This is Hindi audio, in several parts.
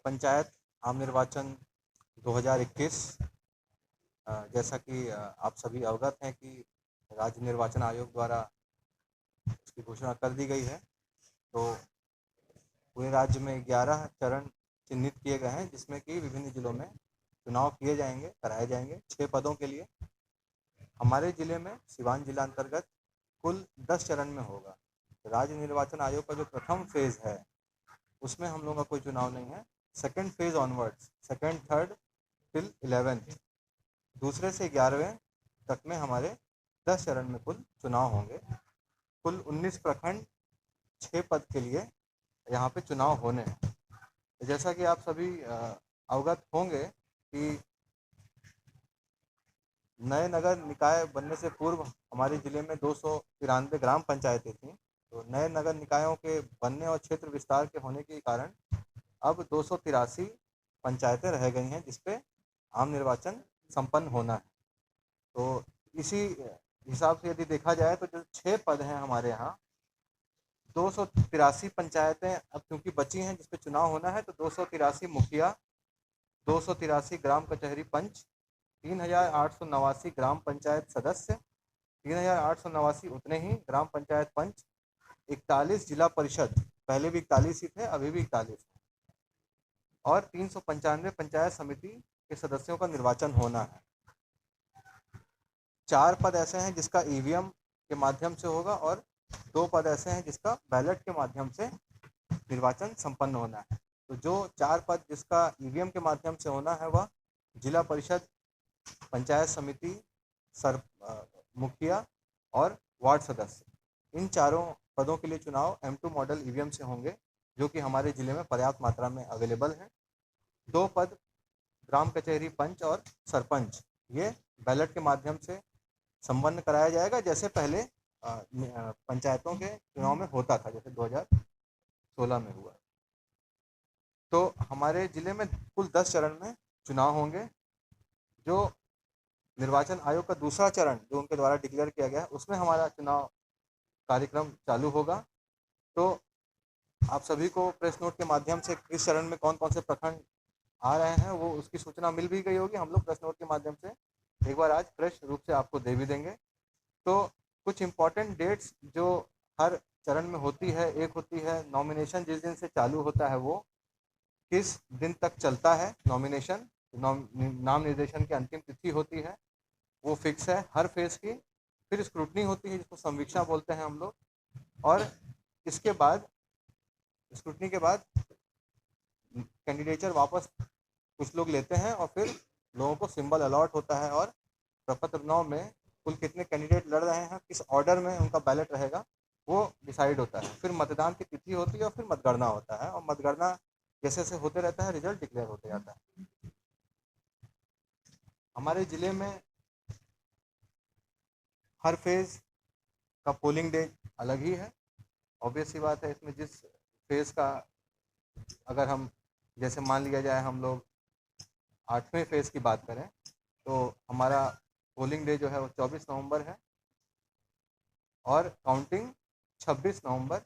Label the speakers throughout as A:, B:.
A: पंचायत आम निर्वाचन 2021 जैसा कि आप सभी अवगत हैं कि राज्य निर्वाचन आयोग द्वारा उसकी घोषणा कर दी गई है। तो पूरे राज्य में 11 चरण चिन्हित किए गए हैं, जिसमें कि विभिन्न जिलों में चुनाव किए जाएंगे, कराए जाएंगे 6 पदों के लिए। हमारे जिले में सिवान जिला अंतर्गत कुल 10 चरण में होगा। राज्य निर्वाचन आयोग का जो प्रथम फेज है उसमें हम लोगों का कोई चुनाव नहीं है। Second phase onwards, second, third till 11th, दूसरे से 11वें तक में हमारे 10 चरण में कुल चुनाव होंगे। कुल 19 प्रखंड, 6 पद के लिए यहाँ पे चुनाव होने हैं। जैसा कि आप सभी अवगत होंगे कि नए नगर निकाय बनने से पूर्व हमारे जिले में 293 ग्राम पंचायतें थीं। तो नए नगर निकायों के बनने और क्षेत्र विस्तार के होने के कारण अब 283 पंचायतें रह गई हैं, जिसपे आम निर्वाचन संपन्न होना है। तो इसी हिसाब से यदि देखा जाए तो जो 6 पद हैं हमारे यहाँ, 283 पंचायतें अब क्योंकि बची हैं जिसपे चुनाव होना है, तो 283 मुखिया, 283 ग्राम कचहरी पंच, 3889 ग्राम पंचायत सदस्य, 3889 उतने ही ग्राम पंचायत पंच, 41 जिला परिषद, पहले भी 41 ही थे, अभी भी 41 हैं, और 395 पंचायत समिति के सदस्यों का निर्वाचन होना है। 4 पद ऐसे हैं जिसका ईवीएम के माध्यम से होगा और 2 पद ऐसे हैं जिसका बैलेट के माध्यम से निर्वाचन संपन्न होना है। तो जो 4 पद जिसका ईवीएम के माध्यम से होना है वह जिला परिषद, पंचायत समिति, मुखिया और वार्ड सदस्य। इन चारों पदों के लिए चुनाव M2 मॉडल ईवीएम से होंगे, जो कि हमारे जिले में पर्याप्त मात्रा में अवेलेबल हैं। 2 पद ग्राम कचहरी पंच और सरपंच, ये बैलेट के माध्यम से संपन्न कराया जाएगा, जैसे पहले पंचायतों के चुनाव में होता था, जैसे 2016 में हुआ। तो हमारे जिले में कुल 10 चरण में चुनाव होंगे। जो निर्वाचन आयोग का दूसरा चरण जो उनके द्वारा डिक्लेयर किया गया है, उसमें हमारा चुनाव कार्यक्रम चालू होगा। तो आप सभी को प्रेस नोट के माध्यम से इस चरण में कौन कौन से प्रखंड आ रहे हैं वो उसकी सूचना मिल भी गई होगी। हम लोग प्रेस नोट के माध्यम से एक बार आज फ्रेश रूप से आपको दे भी देंगे। तो कुछ इम्पॉर्टेंट डेट्स जो हर चरण में होती है, एक होती है नॉमिनेशन जिस दिन से चालू होता है वो किस दिन तक चलता है नॉमिनेशन, नाम निर्देशन की अंतिम तिथि होती है, वो फिक्स है हर फेज की। फिर स्क्रूटनी होती है जिसको संवीक्षा बोलते हैं हम लोग, और इसके बाद स्क्रूटनी के बाद कैंडिडेचर वापस कुछ लोग लेते हैं और फिर लोगों को सिंबल अलॉट होता है और प्रपत्र 9 में कुल कितने कैंडिडेट लड़ रहे हैं, किस ऑर्डर में उनका बैलेट रहेगा वो डिसाइड होता है। फिर मतदान की तिथि होती है और फिर मतगणना होता है, और मतगणना जैसे जैसे होते रहता है रिजल्ट डिक्लेयर होते जाता है। हमारे ज़िले में हर फेज़ का पोलिंग डे अलग ही है। ऑब्वियस सी बात है, इसमें जिस फेज़ का अगर हम जैसे मान लिया जाए हम लोग 8वें फेज़ की बात करें तो हमारा पोलिंग डे जो है वो 24 नवंबर है और काउंटिंग 26 नवंबर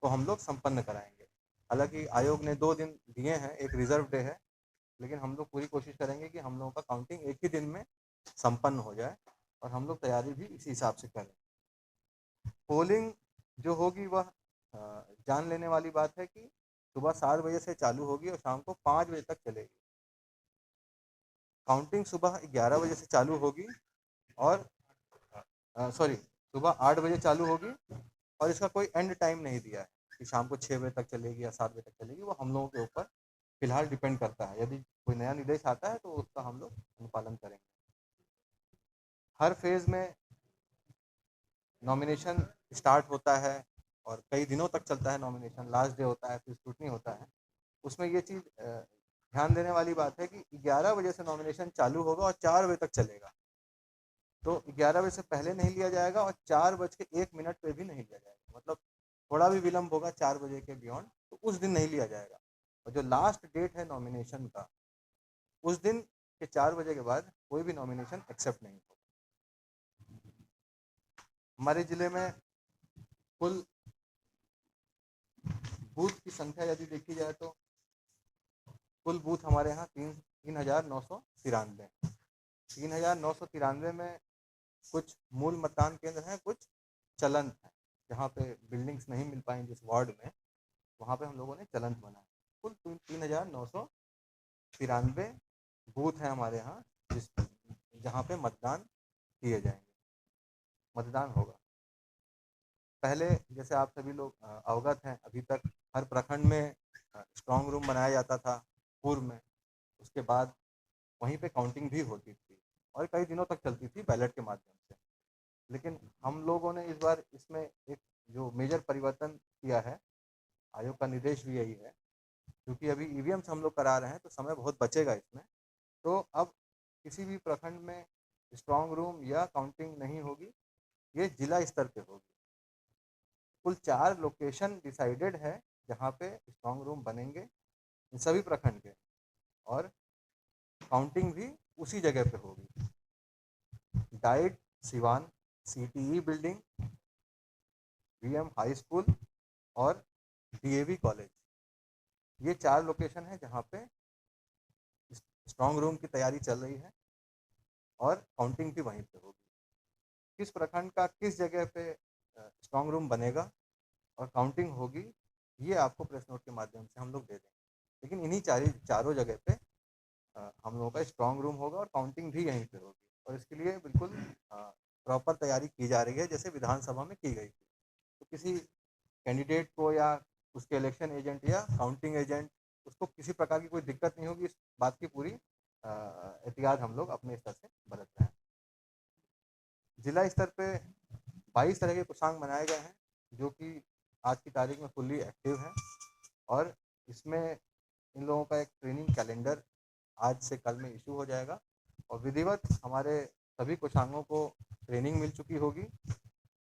A: को हम लोग संपन्न कराएंगे। हालांकि आयोग ने 2 दिन दिए हैं, एक रिजर्व डे है, लेकिन हम लोग पूरी कोशिश करेंगे कि हम लोगों का काउंटिंग एक ही दिन में संपन्न हो जाए और हम लोग तैयारी भी इसी हिसाब से करें। पोलिंग जो होगी वह जान लेने वाली बात है कि सुबह 7 बजे से चालू होगी और शाम को 5 बजे तक चलेगी। काउंटिंग सुबह 11 बजे से चालू होगी और सुबह 8 बजे चालू होगी, और इसका कोई एंड टाइम नहीं दिया है कि शाम को 6 बजे तक चलेगी या 7 बजे तक चलेगी। वो हम लोगों के ऊपर फिलहाल डिपेंड करता है। यदि कोई नया निर्देश आता है तो उसका हम लोग अनुपालन करेंगे। हर फेज़ में नॉमिनेशन स्टार्ट होता है और कई दिनों तक चलता है नॉमिनेशन, लास्ट डे होता है, फिर स्क्रूटनी होता है। उसमें ये चीज़ ध्यान देने वाली बात है कि 11 बजे से नॉमिनेशन चालू होगा और 4 बजे तक चलेगा। तो 11 बजे से पहले नहीं लिया जाएगा और 4:01 पे भी नहीं लिया जाएगा। मतलब थोड़ा भी विलम्ब होगा 4 बजे के बियॉन्ड तो उस दिन नहीं लिया जाएगा। और जो लास्ट डेट है नॉमिनेशन का, उस दिन के 4 बजे के बाद कोई भी नॉमिनेशन एक्सेप्ट नहीं होगा। हमारे ज़िले में कुल बूथ की संख्या यदि देखी जाए तो कुल बूथ हमारे यहाँ 3,993। 3,993 में कुछ मूल मतदान केंद्र हैं, कुछ चलंत हैं, जहाँ पे बिल्डिंग्स नहीं मिल पाएँ जिस वार्ड में, वहाँ पे हम लोगों ने चलंत बनाया। कुल 3,993 बूथ हैं हमारे यहाँ, जहाँ पे मतदान किए जाएंगे, मतदान होगा। पहले जैसे आप सभी लोग अवगत हैं, अभी तक हर प्रखंड में स्ट्रांग रूम बनाया जाता था पूर्व में। उसके बाद वहीं पे काउंटिंग भी होती थी और कई दिनों तक चलती थी बैलेट के माध्यम से। लेकिन हम लोगों ने इस बार इसमें एक जो मेजर परिवर्तन किया है, आयोग का निर्देश भी यही है, क्योंकि अभी ईवीएम से हम लोग करा रहे हैं तो समय बहुत बचेगा इसमें। तो अब किसी भी प्रखंड में स्ट्रांग रूम या काउंटिंग नहीं होगी, ये जिला स्तर पे होगी। कुल 4 लोकेशन डिसाइडेड है जहाँ पे स्ट्रांग रूम बनेंगे इन सभी प्रखंड के, और काउंटिंग भी उसी जगह पे होगी। Diet Siwan CTE building, VM high school और डीएवी कॉलेज, ये 4 लोकेशन है जहाँ पे स्ट्रांग रूम की तैयारी चल रही है और काउंटिंग भी वहीं पे होगी। किस प्रखंड का किस जगह पे स्ट्रांग रूम बनेगा और काउंटिंग होगी, ये आपको प्रेस नोट के माध्यम से हम लोग दे देंगे। लेकिन इन्हीं चारों जगह पे हम लोगों का स्ट्रांग रूम होगा और काउंटिंग भी यहीं पे होगी, और इसके लिए बिल्कुल प्रॉपर तैयारी की जा रही है जैसे विधानसभा में की गई थी। तो किसी कैंडिडेट को या उसके इलेक्शन एजेंट या काउंटिंग एजेंट, उसको किसी प्रकार की कोई दिक्कत नहीं होगी, इस बात की पूरी एहतियात हम लोग अपने स्तर से बरत रहे हैं। जिला स्तर पे 22 तरह के कोषांग बनाए गए हैं जो कि आज की तारीख में फुल्ली एक्टिव हैं, और इसमें इन लोगों का एक ट्रेनिंग कैलेंडर आज से कल में इशू हो जाएगा, और विधिवत हमारे सभी कोषांगों को ट्रेनिंग मिल चुकी होगी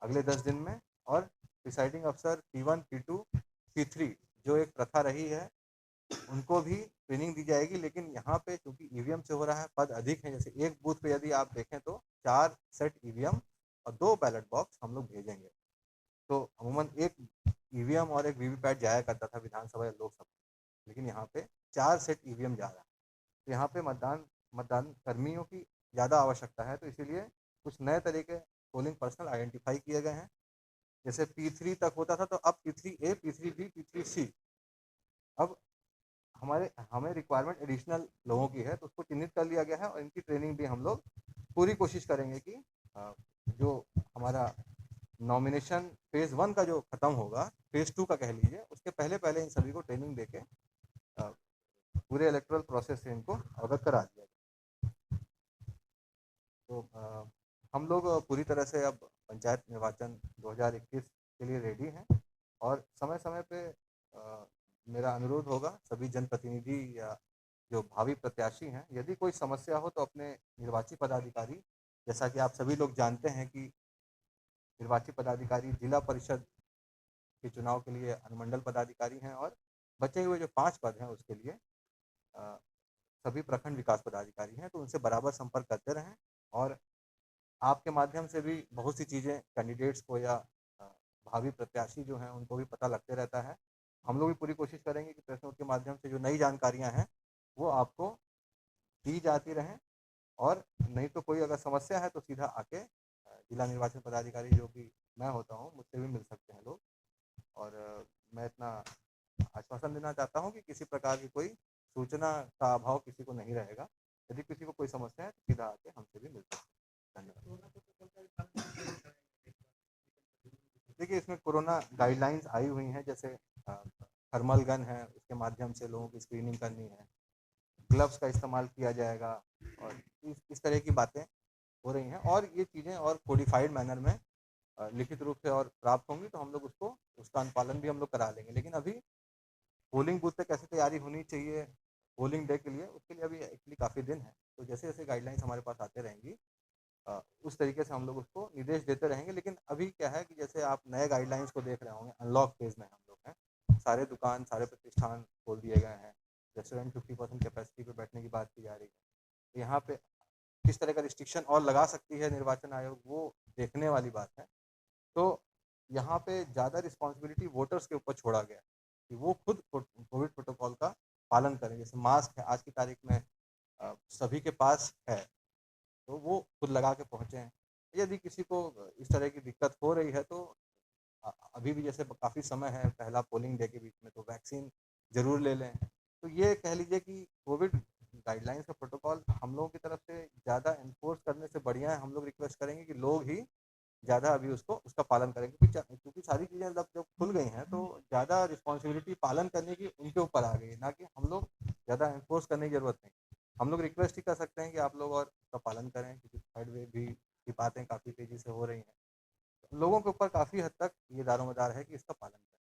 A: अगले 10 दिन में। और प्रिसाइडिंग अफसर P1 P2 P3 जो एक प्रथा रही है, उनको भी ट्रेनिंग दी जाएगी। लेकिन यहाँ पे क्योंकि ईवीएम से हो रहा है, पद अधिक हैं, जैसे एक बूथ पे यदि आप देखें तो 4 सेट ईवीएम और 2 बैलेट बॉक्स हम लोग भेजेंगे। तो अमूमन एक ईवीएम और एक वीवीपैट जाया करता था विधानसभा या लोकसभा, लेकिन यहाँ पे 4 सेट ईवीएम जा रहा है। तो यहाँ पे मतदान कर्मियों की ज़्यादा आवश्यकता है, तो इसीलिए कुछ नए तरीके पोलिंग पर्सनल आइडेंटिफाई किए गए हैं। जैसे P3 तक होता था, तो अब P3A, P3B, P3C, अब हमें रिक्वायरमेंट एडिशनल लोगों की है, तो उसको चिन्हित कर लिया गया है, और इनकी ट्रेनिंग भी हम लोग पूरी कोशिश करेंगे कि जो हमारा नॉमिनेशन फेज़ 1 का जो ख़त्म होगा, फेज़ 2 का कह लीजिए, उसके पहले पहले इन सभी को ट्रेनिंग देके पूरे इलेक्ट्रल प्रोसेस से इनको अवगत करा दिया जाए। तो हम लोग पूरी तरह से अब पंचायत निर्वाचन 2021 के लिए रेडी हैं, और समय समय पे मेरा अनुरोध होगा सभी जनप्रतिनिधि या जो भावी प्रत्याशी हैं, यदि कोई समस्या हो तो अपने निर्वाची पदाधिकारी, जैसा कि आप सभी लोग जानते हैं कि निर्वाची पदाधिकारी जिला परिषद के चुनाव के लिए अनुमंडल पदाधिकारी हैं, और बचे हुए जो 5 पद हैं उसके लिए सभी प्रखंड विकास पदाधिकारी हैं। तो उनसे बराबर संपर्क करते रहें, और आपके माध्यम से भी बहुत सी चीज़ें कैंडिडेट्स को या भावी प्रत्याशी जो हैं उनको भी पता लगते रहता है। हम लोग भी पूरी कोशिश करेंगे कि प्रेस नोट के माध्यम से जो नई जानकारियां हैं वो आपको दी जाती रहें, और नहीं तो कोई अगर समस्या है तो सीधा आके जिला निर्वाचन पदाधिकारी जो कि मैं होता हूँ, मुझसे भी मिल सकते हैं लोग। और मैं इतना आश्वासन देना चाहता हूँ कि किसी प्रकार की कोई सूचना का अभाव किसी को नहीं रहेगा। यदि किसी को कोई समस्या है तो सीधा आके हमसे भी मिल सकते हैं। धन्यवाद। देखिए, इसमें कोरोना गाइडलाइंस आई हुई हैं, जैसे थर्मल गन है, उसके माध्यम से लोगों की स्क्रीनिंग करनी है, ग्लव्स का इस्तेमाल किया जाएगा, और इस तरह की बातें हो रही हैं, और ये चीज़ें और कोडिफाइड मैनर में लिखित रूप से और प्राप्त होंगी, तो हम लोग उसका अनुपालन भी हम लोग करा लेंगे। लेकिन अभी पोलिंग बूथ पे कैसे तैयारी होनी चाहिए पोलिंग डे के लिए, उसके लिए अभी एक्चुअली काफ़ी दिन है। तो जैसे जैसे गाइडलाइंस हमारे पास आते रहेंगी, उस तरीके से हम लोग उसको निर्देश देते रहेंगे। लेकिन अभी क्या है कि जैसे आप नए गाइडलाइंस को देख रहे होंगे, अनलॉक फेज़ में हम लोग हैं, सारे दुकान, सारे प्रतिष्ठान खोल दिए गए हैं, रेस्टोरेंट 50% कैपेसिटी पे बैठने की बात की जा रही है। तो यहाँ पे किस तरह का रिस्ट्रिक्शन और लगा सकती है निर्वाचन आयोग, वो देखने वाली बात है। तो यहाँ पे ज़्यादा रिस्पॉन्सिबिलिटी वोटर्स के ऊपर छोड़ा गया कि वो खुद कोविड प्रोटोकॉल का पालन करें। जैसे मास्क है, आज की तारीख में सभी के पास है, तो वो खुद लगा के पहुँचें। यदि किसी को इस तरह की दिक्कत हो रही है तो अभी भी जैसे काफ़ी समय है पहला पोलिंग डे के बीच में, तो वैक्सीन ज़रूर ले लें। तो ये कह लीजिए कि कोविड गाइडलाइंस का प्रोटोकॉल हम लोगों की तरफ से ज़्यादा एनफोर्स करने से बढ़िया है, हम लोग रिक्वेस्ट करेंगे कि लोग ही ज़्यादा अभी उसका पालन करें, क्योंकि सारी चीज़ें जब खुल गई हैं तो ज़्यादा रिस्पॉन्सिबिलिटी पालन करने की उनके ऊपर आ गई है, ना कि हम लोग ज़्यादा एनफोर्स करने की ज़रूरत नहीं। हम लोग रिक्वेस्ट ही कर सकते हैं कि आप लोग और उसका पालन करें, क्योंकि थर्ड वेव भी की बातें काफ़ी तेज़ी से हो रही हैं। लोगों के ऊपर काफ़ी हद तक ये दारोमदार है कि इसका पालन करें।